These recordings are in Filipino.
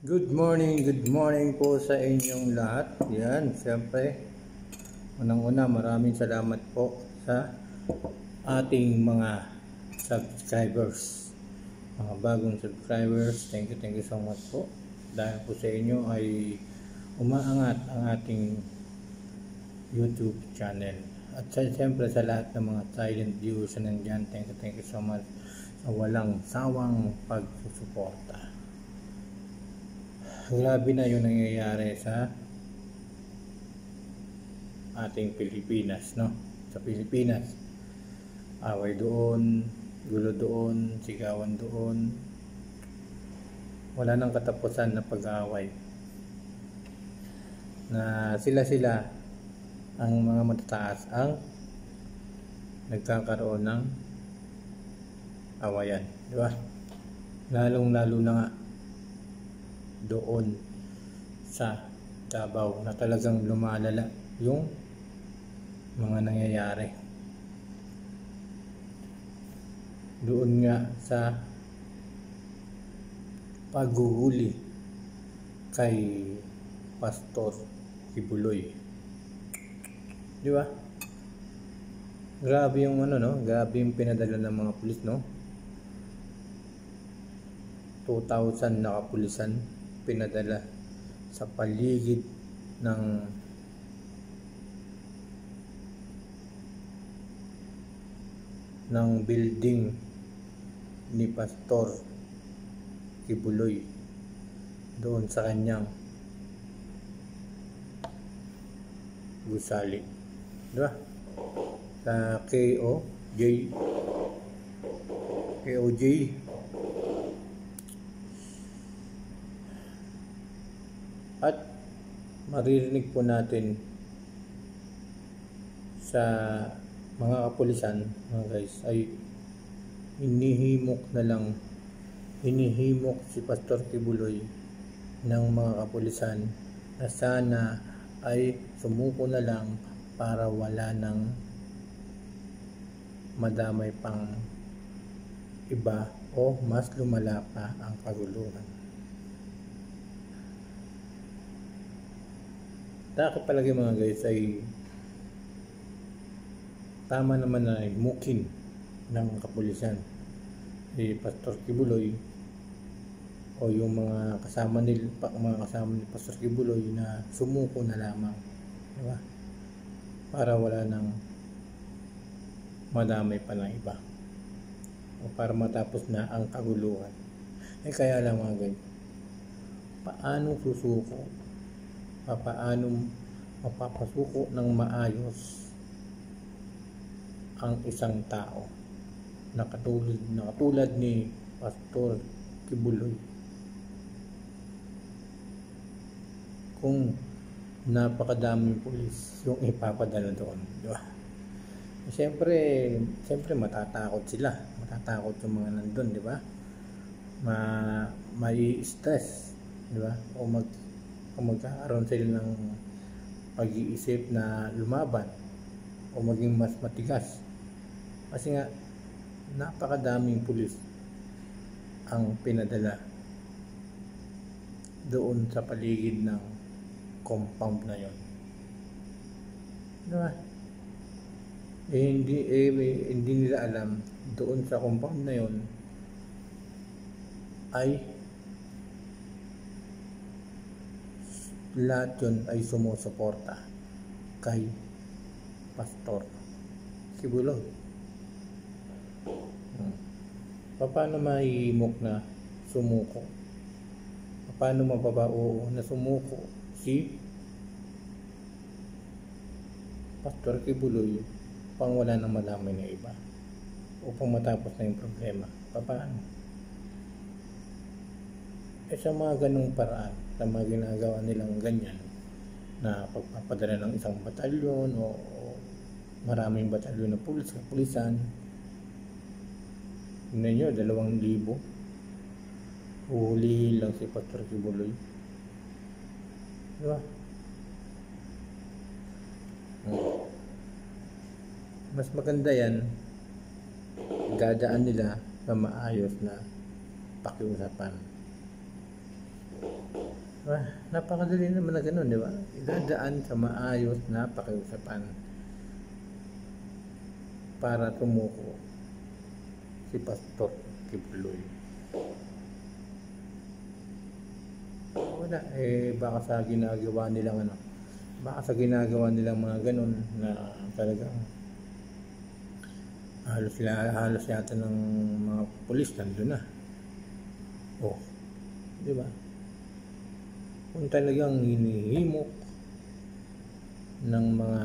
Good morning po sa inyong lahat. Yan, siyempre, unang-una maraming salamat po sa ating mga subscribers. Mga bagong subscribers, thank you so much po. Dahil po sa inyo ay umaangat ang ating YouTube channel. At siyempre sa lahat ng mga silent viewers na nandyan, thank you so much sa walang sawang pagsusuporta. Grabe na yung nangyayari sa ating Pilipinas, no? Sa Pilipinas, away doon, gulo doon, sigawan doon. Wala nang katapusan na pag-aaway. Na sila ang mga matataas ang nagkakaroon ng awayan, di ba? Lalong-lalo na nga doon sa Davao na talagang lumalala yung mga nangyayari. Doon nga sa paghuhuli kay Pastor Kibuloy. Di ba? Grabe yung grabe yung pinadala ng mga pulis, no? 2,000 na kapulisan pinadala sa paligid ng building ni Pastor Kibuloy doon sa kanyang gusali, diba? Sa KOJ at maririnig po natin sa mga kapulisan, mga guys, ay hinihimok si Pastor Kibuloy ng mga kapulisan na sana ay sumuko na lang para wala nang madamay pang iba o mas lumala pa ang kaguluhan. Dapat palagi mga guys ay tama naman na mukin ng kapulisan si Pastor Kibuloy o yung mga kasama ni Pastor Kibuloy na sumuko na lamang, diba? Para wala nang madamay pa ng iba o para matapos na ang kaguluhan. Kaya lang mga guys, paano susuko? Paano mapapasuko ng maayos ang isang tao na katulad ni Pastor Kibuloy kung napakadaming pulis yung ipapadala doon, di ba? Siyempre matatakot yung mga nandun, di ba? May stress, di ba? O magkakaroon sila ng pag-iisip na lumaban o maging mas matigas kasi nga napakadaming pulis ang pinadala doon sa paligid ng compound na yon, diba? Hindi nila alam doon sa compound na yon ay lahat yun ay sumusuporta kay Pastor Kibuloy. Paano mahihimok na sumuko? Paano mapabao na sumuko si Pastor Kibuloy pang wala nang malamay na iba upang matapos na yung problema? Paano? Sa mga ganung paraan, sa mga ginagawa nilang ganyan na pagpapadala ng isang batalyon o maraming batalyon na pulisan, tingnan nyo, 2,000 huli lang si Pastor Kibuloy, diba? Mas maganda yan, dadaan nila sa maayos na pakiusapan. Napakadali naman na ganun, di ba? Idadaan sa maayos na pakiusapan para tumuko si Pastor Kibuloy. Wala, baka sa ginagawa nilang mga ganun na talagang halos yata ng mga pulis nandun na. Di ba? Kung talagang hinihimok ng mga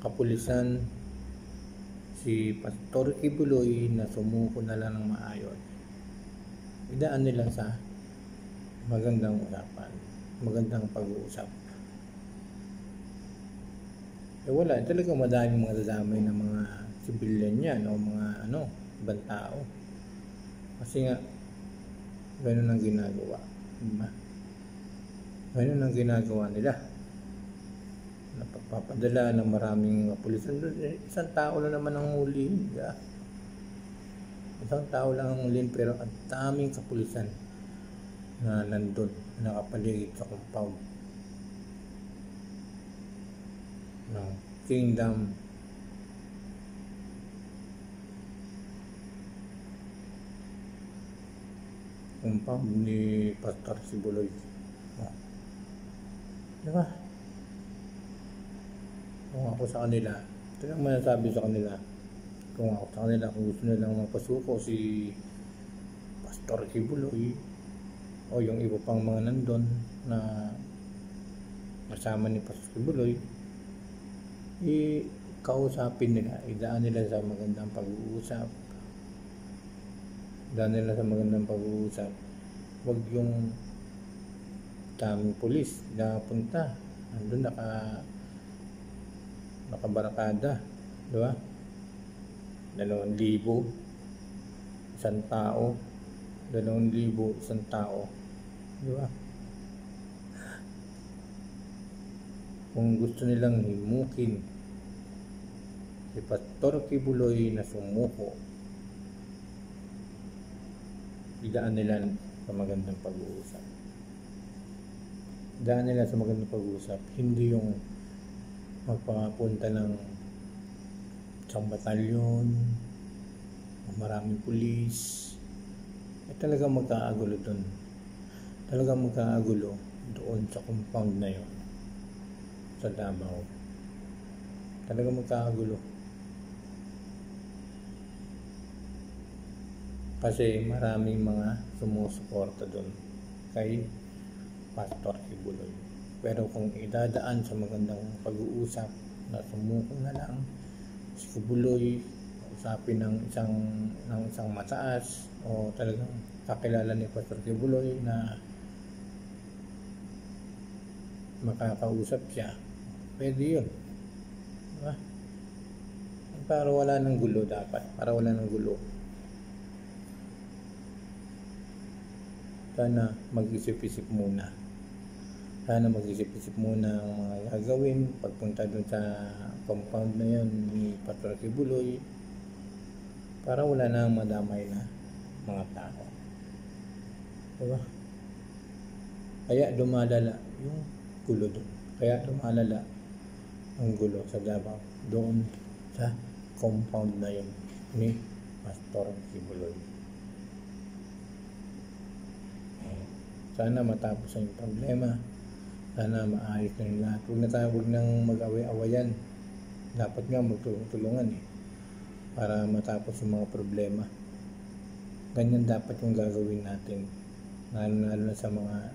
kapulisan si Pastor Kibuloy na sumuko na lang ng maayos, idaan nila sa magandang usapan, magandang pag-uusap. Wala, talagang madaming mga dadamay ng mga sibilyan yan o mga ibang tao. Kasi nga, ganun ang ginagawa. Diba? Ganun ang ginagawa nila. Napapadala ng maraming kapulisan. Isang tao lang naman ang huli. Diba? Isang tao lang ang huli, pero ang daming kapulisan na nandun, nakapaligid sa compound ng Kingdom compound ni Pastor Kibuloy. Diba? Kung ako sa kanila, ito lang masasabi sa kanila, kung gusto nilang mapasuko si Pastor Kibuloy o yung iba pang mga nandun na kasama ni Pastor Kibuloy, kausapin nila, idaan nila sa magandang pag-uusap. Huwag yung daming pulis na punta, nandun nakabarakada, di ba? 2,000 isang tao, 2,000 isang tao, di ba? Kung gusto nilang himukin si Pastor Kibuloy na sumuko, idaan nila sa magandang pag-uusap. Hindi yung magpapunta ng isang batalyon, maraming pulis. Talagang magkaagulo doon. Doon sa compound na yon sa Davao. Talagang magkakagulo. Kasi maraming mga sumusuporta doon kay Pastor Kibuloy. Pero kung idadaan sa magandang pag-uusap na sumuko na lang si Kibuloy, usapin ng isang mataas o talagang kakilala ni Pastor Kibuloy na makakausap siya, pwede yun. Diba? Para wala ng gulo dapat. Sana mag-isip-isip muna ang mga gagawin pagpunta doon sa compound na yun ni Pastor Kibuloy, para wala na madamay na mga tao. Diba? Kaya lumalala yung gulo doon. Ang gulo sa Davao doon sa compound na yun ni Pastor Kibuloy. Sana matapos ang problema. Sana maayos na yung lahat. Huwag nang mag-away-awayan. Dapat nga magtulungan para matapos yung mga problema. Ganyan dapat yung gagawin natin. Lalo na sa mga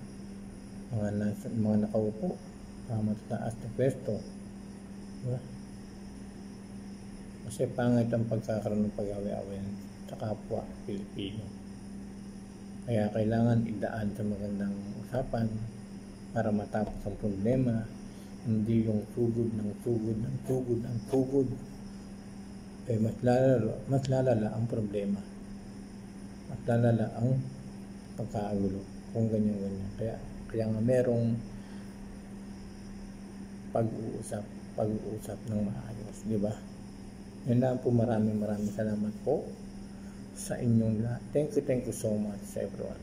nakaupo sa matataas na pwesto. Diba? Kasi pangit ang pagkakaroon ng pag-away-awayan sa kapwa Pilipino. Kaya kailangan idaan sa magandang usapan para matapos ang problema. Hindi yung sugod. Mas lalala ang problema. Mas lalala ang pagkakagulo kung ganyan. Kaya nga merong pag-uusap ng maayos, di ba? Yan lang po, maraming salamat po sa inyong lahat. Thank you so much everyone.